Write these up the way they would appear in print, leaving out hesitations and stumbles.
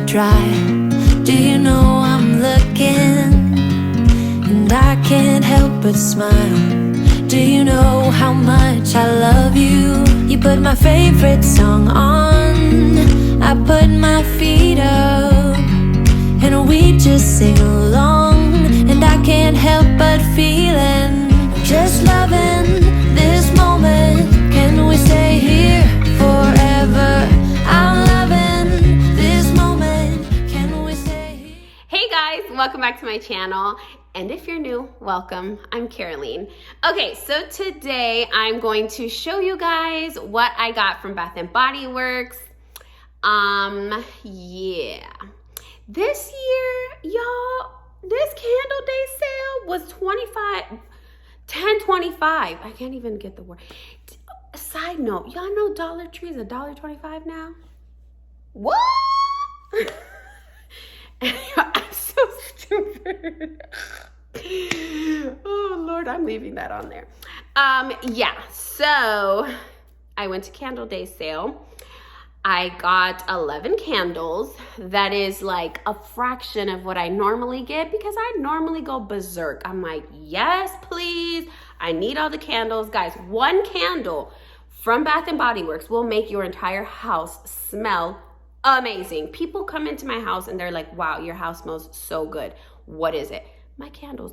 dry. Do you know I'm looking? And I can't help but smile. Do you know how much I love you? You put my favorite song on, I put my feet up, and we just sing along. And I can't help but feeling, just loving this moment. Can we stay here forever? I'm loving this moment. Can we stay here? Hey guys, welcome back to my channel. And if you're new, welcome. I'm Caroline. Okay, so today I'm going to show you guys what I got from Bath & Body Works. Yeah. This year, y'all, this candle day sale was $10.25. I can't even get the word. Side note, y'all know Dollar Tree is $1.25 now? What? I'm so stupid. Oh Lord, I'm leaving that on there. Yeah, so I went to candle day sale. I got 11 candles. That is like a fraction of what I normally get because I normally go berserk. I'm like, yes, please. I need all the candles. Guys, one candle from Bath & Body Works will make your entire house smell amazing. People come into my house and they're like, wow, your house smells so good. What is it? My candles.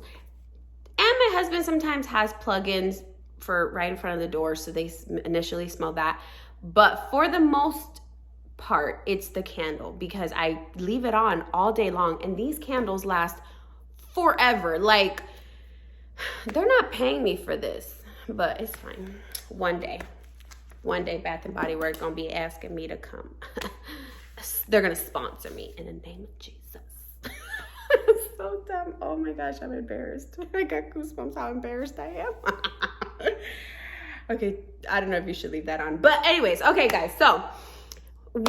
And my husband sometimes has plugins for right in front of the door, so they initially smell that. But for the most part, it's the candle because I leave it on all day long, and these candles last forever. Like, they're not paying me for this, but it's fine. One day Bath & Body Works gonna be asking me to come. They're gonna sponsor me in the name of Jesus. So dumb. Oh my gosh, I'm embarrassed. I got goosebumps how embarrassed I am. Okay, I don't know if you should leave that on. But anyways, okay guys, so I'm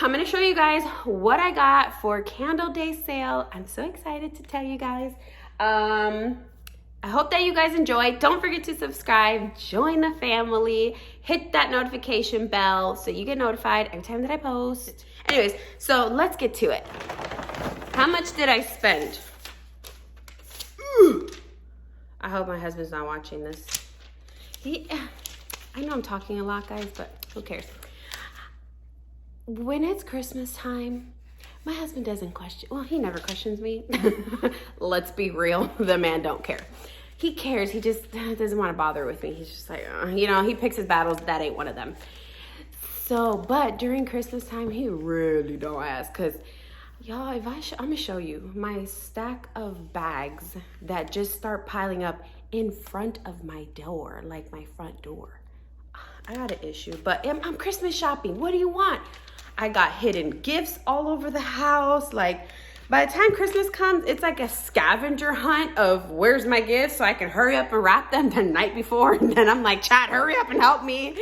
gonna show you guys what I got for candle day sale. I'm so excited to tell you guys. I hope that you guys enjoy. Don't forget to subscribe, join the family, hit that notification bell so you get notified every time that I post. Anyways, so let's get to it. How much did I spend? I hope my husband's not watching this. I know I'm talking a lot, guys, but who cares? When it's Christmas time, my husband doesn't question. Well, he never questions me. Let's be real. The man don't care. He cares. He just doesn't want to bother with me. He's just like, he picks his battles. That ain't one of them. So, but during Christmas time, he really don't ask because, y'all, I'm going to show you my stack of bags that just start piling up in front of my door, like my front door. I got an issue, but I'm Christmas shopping. What do you want? I got hidden gifts all over the house. Like, by the time Christmas comes, it's like a scavenger hunt of where's my gifts so I can hurry up and wrap them the night before. And then I'm like, Chad, hurry up and help me.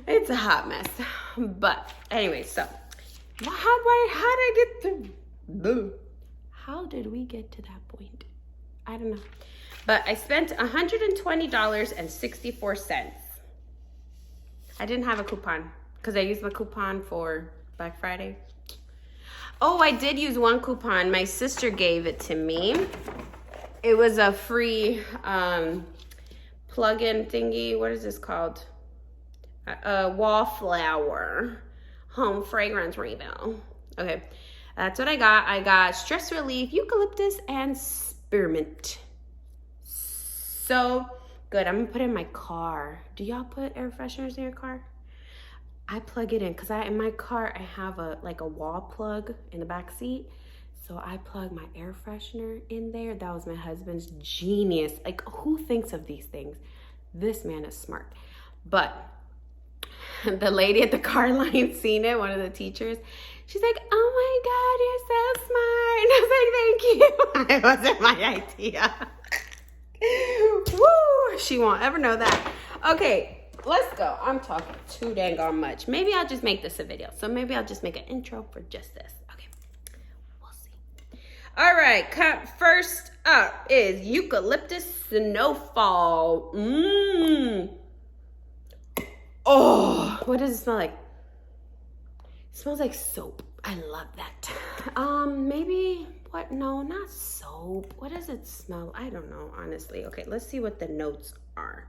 It's a hot mess. But anyway, so how did we get to that point? I don't know. But I spent $120.64. I didn't have a coupon because I used my coupon for Black Friday. Oh, I did use one coupon. My sister gave it to me. It was a free plug-in thingy. What is this called? Wallflower home fragrance refill. Okay, that's what I got. I got stress relief, eucalyptus, and spearmint. So good. I'm gonna put it in my car. Do y'all put air fresheners in your car? I plug it in because in my car I have a wall plug in the back seat. So I plug my air freshener in there. That was my husband's genius. Like, who thinks of these things? This man is smart. But the lady at the car line seen it, one of the teachers. She's like, oh my God, you're so smart. And I was like, thank you. It wasn't my idea. Woo! She won't ever know that. Okay, let's go. I'm talking too dang on much. Maybe I'll just make this a video. So maybe I'll just make an intro for just this. Okay, we'll see. All right, first up is Eucalyptus Snowfall. Oh, what does it smell like? It smells like soap. I love that. Maybe, what? No, not soap. What does it smell? I don't know, honestly. Okay, let's see what the notes are.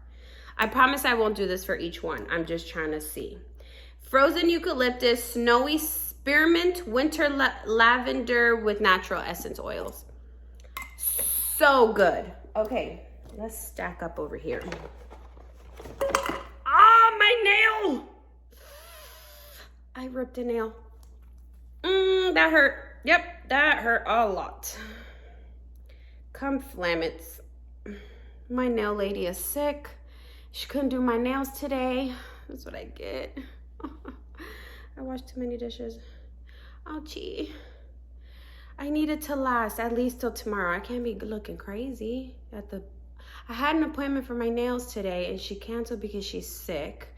I promise I won't do this for each one. I'm just trying to see. Frozen eucalyptus, snowy spearmint, winter lavender with natural essence oils. So good. Okay, let's stack up over here. Ah, my nail! I ripped a nail. That hurt. Yep, that hurt a lot. Come flammets. My nail lady is sick. She couldn't do my nails today. That's what I get. I washed too many dishes. Ouchie. I need it to last at least till tomorrow. I can't be looking crazy at the... I had an appointment for my nails today and she canceled because she's sick.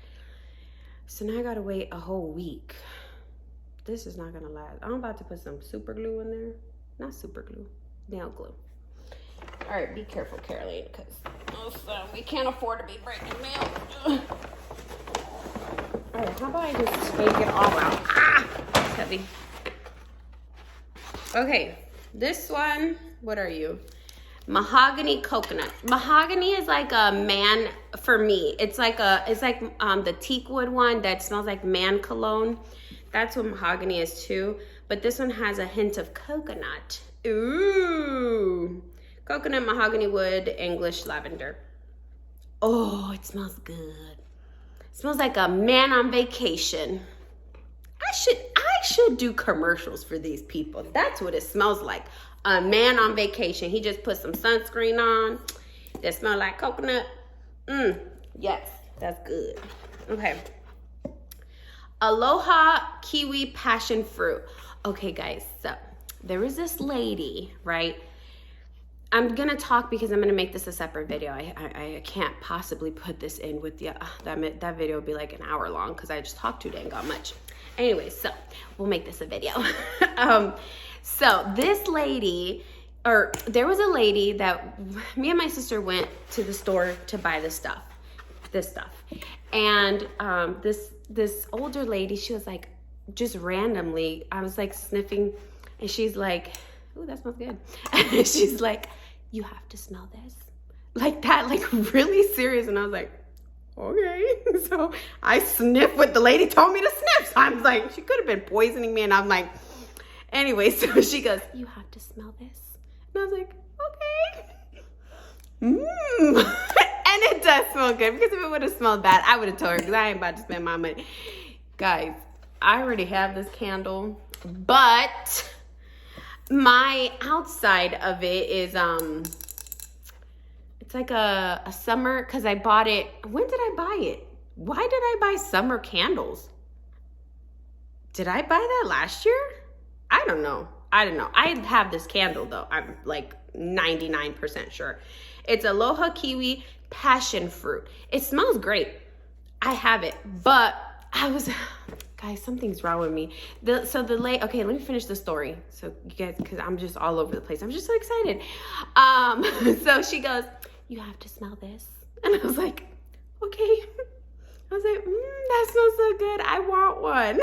So now I gotta wait a whole week. This is not gonna last. I'm about to put some super glue in there. Not super glue, nail glue. All right, be careful, Caroline, because we can't afford to be breaking nails. Ugh. All right, how about I just take it all out? Ah, it's heavy. Okay, this one, what are you? Mahogany coconut. Mahogany is like a man, for me, it's like the teak wood one that smells like man cologne. That's what mahogany is too. But this one has a hint of coconut. Ooh. Coconut, mahogany wood, English lavender. Oh, it smells good. It smells like a man on vacation. I should do commercials for these people. That's what it smells like. A man on vacation. He just put some sunscreen on that smell like coconut. Yes, that's good. Okay. Aloha Kiwi passion fruit. Okay, guys, so there was this lady, right? I'm gonna talk because I'm gonna make this a separate video. I can't possibly put this in with the that video would be like an hour long because I just talked too dang much. Anyway, so we'll make this a video. So this lady, or there was a lady that me and my sister went to the store to buy this stuff. And this older lady, she was like, just randomly, I was like sniffing, and she's like, ooh, that smells good. And she's like, you have to smell this. Like that, like really serious. And I was like, okay. So I sniffed what the lady told me to sniff. So I was like, she could have been poisoning me. And I'm like, anyway, so she goes, you have to smell this. And I was like, okay. And it does smell good, because if it would have smelled bad, I would have told her, because I ain't about to spend my money. Guys, I already have this candle, but my outside of it is, it's like a summer, because I bought it. When did I buy it? Why did I buy summer candles? Did I buy that last year? I don't know. I have this candle though. I'm like 99% sure. It's Aloha Kiwi passion fruit. It smells great. I have it, but guys, something's wrong with me. Okay, let me finish the story. So you guys, because I'm just all over the place. I'm just so excited. So she goes, you have to smell this. And I was like, okay. I was like, that smells so good. I want one.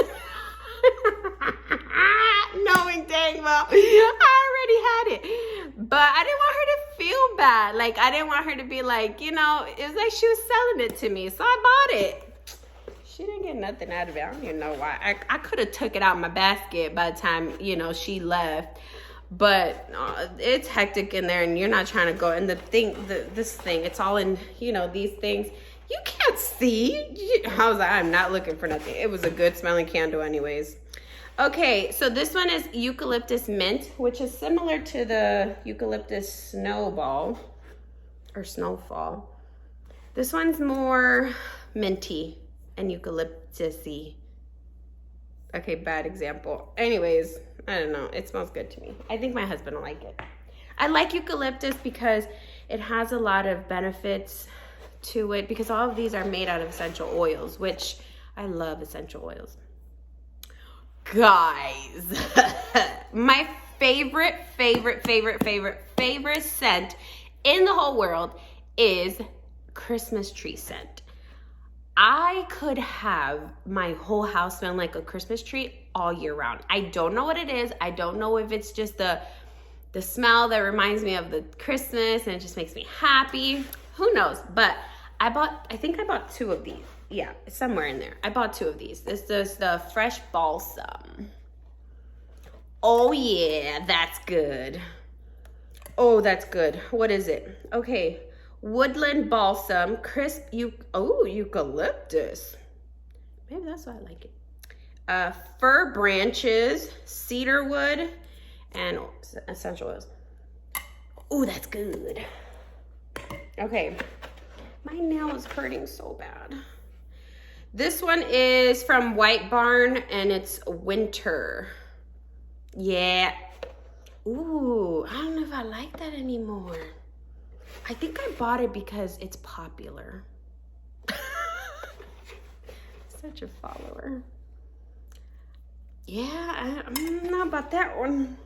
Knowing dang well I already had it, but I didn't want her to feel bad. Like, I didn't want her to be like, you know, it was like she was selling it to me, so I bought it. She didn't get nothing out of it. I don't even know why. I could have took it out of my basket by the time, you know, she left, but it's hectic in there, and you're not trying to go. And this thing, it's all in, you know, these things. You can't see. I was like, I'm not looking for nothing. It was a good smelling candle anyways. Okay, so this one is Eucalyptus Mint, which is similar to the Eucalyptus Snowfall. This one's more minty and eucalyptus-y. Okay, bad example. Anyways, I don't know. It smells good to me. I think my husband will like it. I like eucalyptus because it has a lot of benefits to it, because all of these are made out of essential oils, which I love essential oils. Guys, my favorite scent in the whole world is Christmas tree scent. I could have my whole house smell like a Christmas tree all year round. I don't know what it is. I don't know if it's just the smell that reminds me of the Christmas and it just makes me happy. Who knows? But I think I bought 2 of these. Yeah, it's somewhere in there. I bought 2 of these. This is the fresh balsam. Oh yeah, that's good. Oh, that's good. What is it? Okay, Woodland balsam, crisp eucalyptus. Maybe that's why I like it. Fir branches, cedar wood, and essential oils. Oh, that's good. Okay, my nail is hurting so bad. This one is from White Barn and it's winter. Yeah. Ooh, I don't know if I like that anymore. I think I bought it because it's popular. Such a follower. Yeah, I don't know about that one.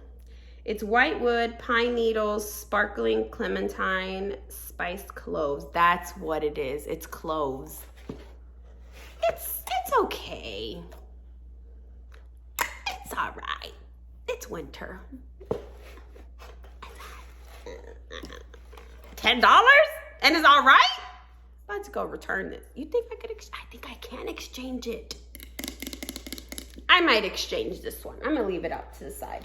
It's whitewood, pine needles, sparkling clementine, spiced cloves. That's what it is. It's cloves. It's okay. It's all right. It's winter. $10? And it's all right? Let's go return this. You think I could I think I can exchange it. I might exchange this one. I'm gonna leave it up to the side.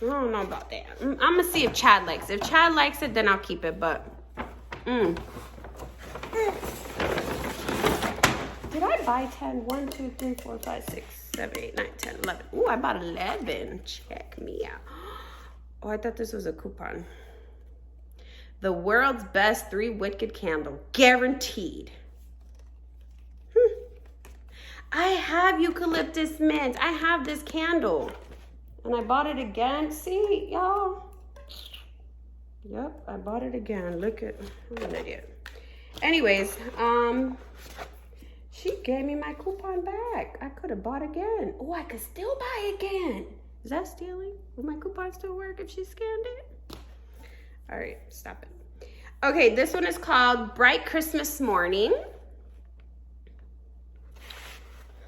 I don't know about that. I'm gonna see if Chad likes it. If Chad likes it, then I'll keep it, but Did I buy 10? 1, 2, 3, 4, 5, 6, 7, 8, 9, 10, 11. Ooh, I bought 11. Check me out. Oh, I thought this was a coupon. The world's best 3 wicked candle. Guaranteed. I have Eucalyptus Mint. I have this candle. And I bought it again. See, y'all? Yep, I bought it again. Look at, I'm an idiot. Anyways, she gave me my coupon back. I could have bought again. Oh, I could still buy again. Is that stealing? Will my coupon still work if she scanned it? All right, stop it. Okay, this one is called Bright Christmas Morning.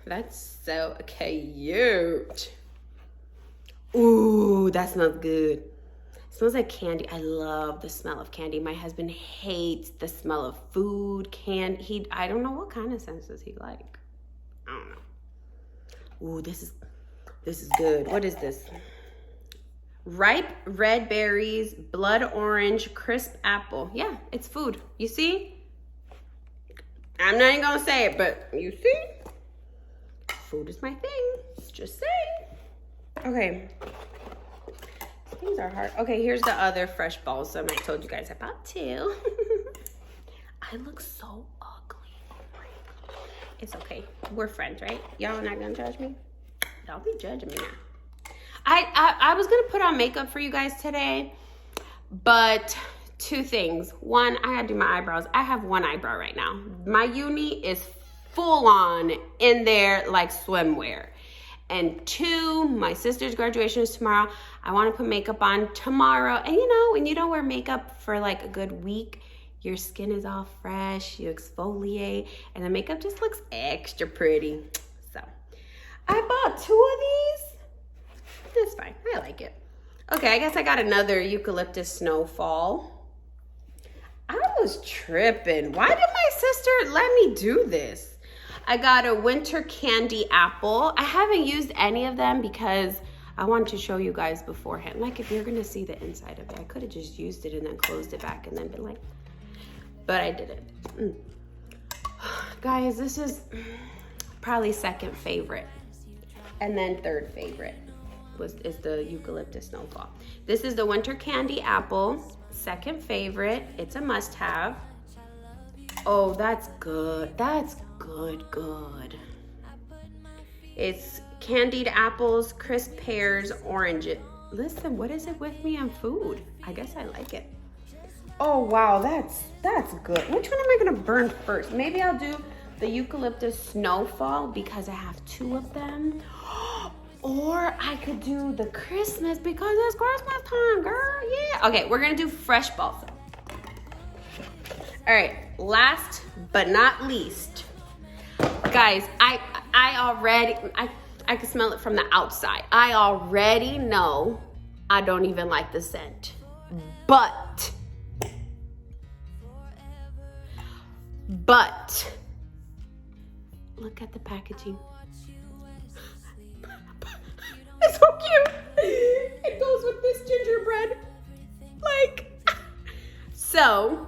That's so cute. Ooh, that smells good. It smells like candy. I love the smell of candy. My husband hates the smell of food, candy. I don't know what kind of scents does he like. I don't know. Ooh, this is good. What is this? Ripe red berries, blood orange, crisp apple. Yeah, it's food. You see? I'm not even gonna say it, but you see? Food is my thing. Just saying. Okay. These are hard. Okay, here's the other fresh balsam I told you guys about too. I look so ugly. It's okay. We're friends, right? Y'all not gonna judge me? Don't be judging me now. I was gonna put on makeup for you guys today, but 2 things. 1, I gotta do my eyebrows. I have 1 eyebrow right now. My uni is full on in there like swimwear. And 2, my sister's graduation is tomorrow. I want to put makeup on tomorrow. And you know, when you don't wear makeup for like a good week, your skin is all fresh, you exfoliate, and the makeup just looks extra pretty. So I bought 2 of these. It's fine, I like it. Okay, I guess I got another Eucalyptus Snowfall. I was tripping. Why did my sister let me do this? I got a winter candy apple. I haven't used any of them because I wanted to show you guys beforehand. Like if you're gonna see the inside of it, I could have just used it and then closed it back and then been like, but I didn't. Guys, this is probably 2nd favorite. And then 3rd favorite is the Eucalyptus Snowfall. This is the winter candy apple, 2nd favorite. It's a must-have. Oh, that's good. That's good. It's candied apples, crisp pears, oranges. Listen, what is it with me on food? I guess I like it. Oh wow, that's good. Which one am I gonna burn first? Maybe I'll do the Eucalyptus Snowfall because I have 2 of them. Or I could do the Christmas because it's Christmas time, girl. Yeah. Okay, we're gonna do fresh balsam. All right, last but not least, guys, I can smell it from the outside. I already know I don't even like the scent. But look at the packaging. It's so cute. It goes with this gingerbread. So,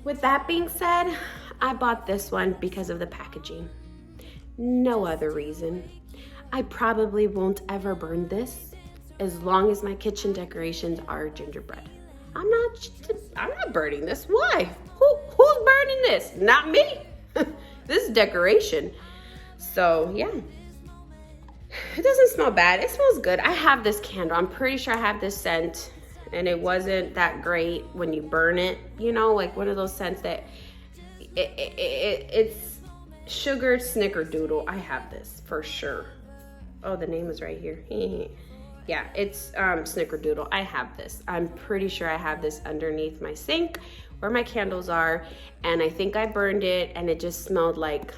with that being said, I bought this one because of the packaging. No other reason. I probably won't ever burn this as long as my kitchen decorations are gingerbread. I'm not burning this. Why? Who's burning this? Not me. This is decoration. So, yeah. It doesn't smell bad. It smells good. I have this candle. I'm pretty sure I have this scent, and it wasn't that great when you burn it. You know, like one of those scents that it's sugared Snickerdoodle. I have this for sure. Oh, the name is right here. Yeah, it's Snickerdoodle. I have this. I'm pretty sure I have this underneath my sink where my candles are, and I think I burned it, and it just smelled like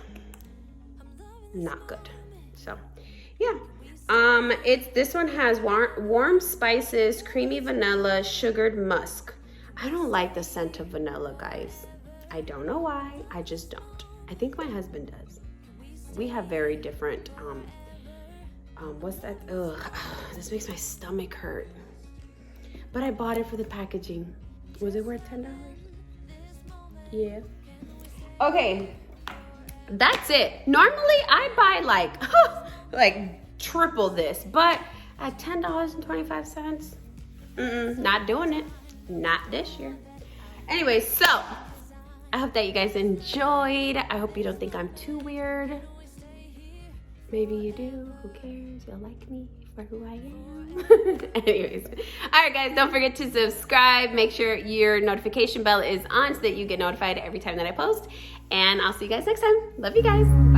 not good. So, yeah. This one has warm spices, creamy vanilla, sugared musk. I don't like the scent of vanilla, guys. I don't know why. I just don't. I think my husband does. We have very different. What's that? Ugh, this makes my stomach hurt. But I bought it for the packaging. Was it worth $10? Yeah. Okay. That's it. Normally I buy like triple this, but at $10.25, not doing it. Not this year. Anyway, so I hope that you guys enjoyed. I hope you don't think I'm too weird. Maybe you do. Who cares? You'll like me for who I am. Anyways. All right, guys. Don't forget to subscribe. Make sure your notification bell is on so that you get notified every time that I post. And I'll see you guys next time. Love you guys. Bye.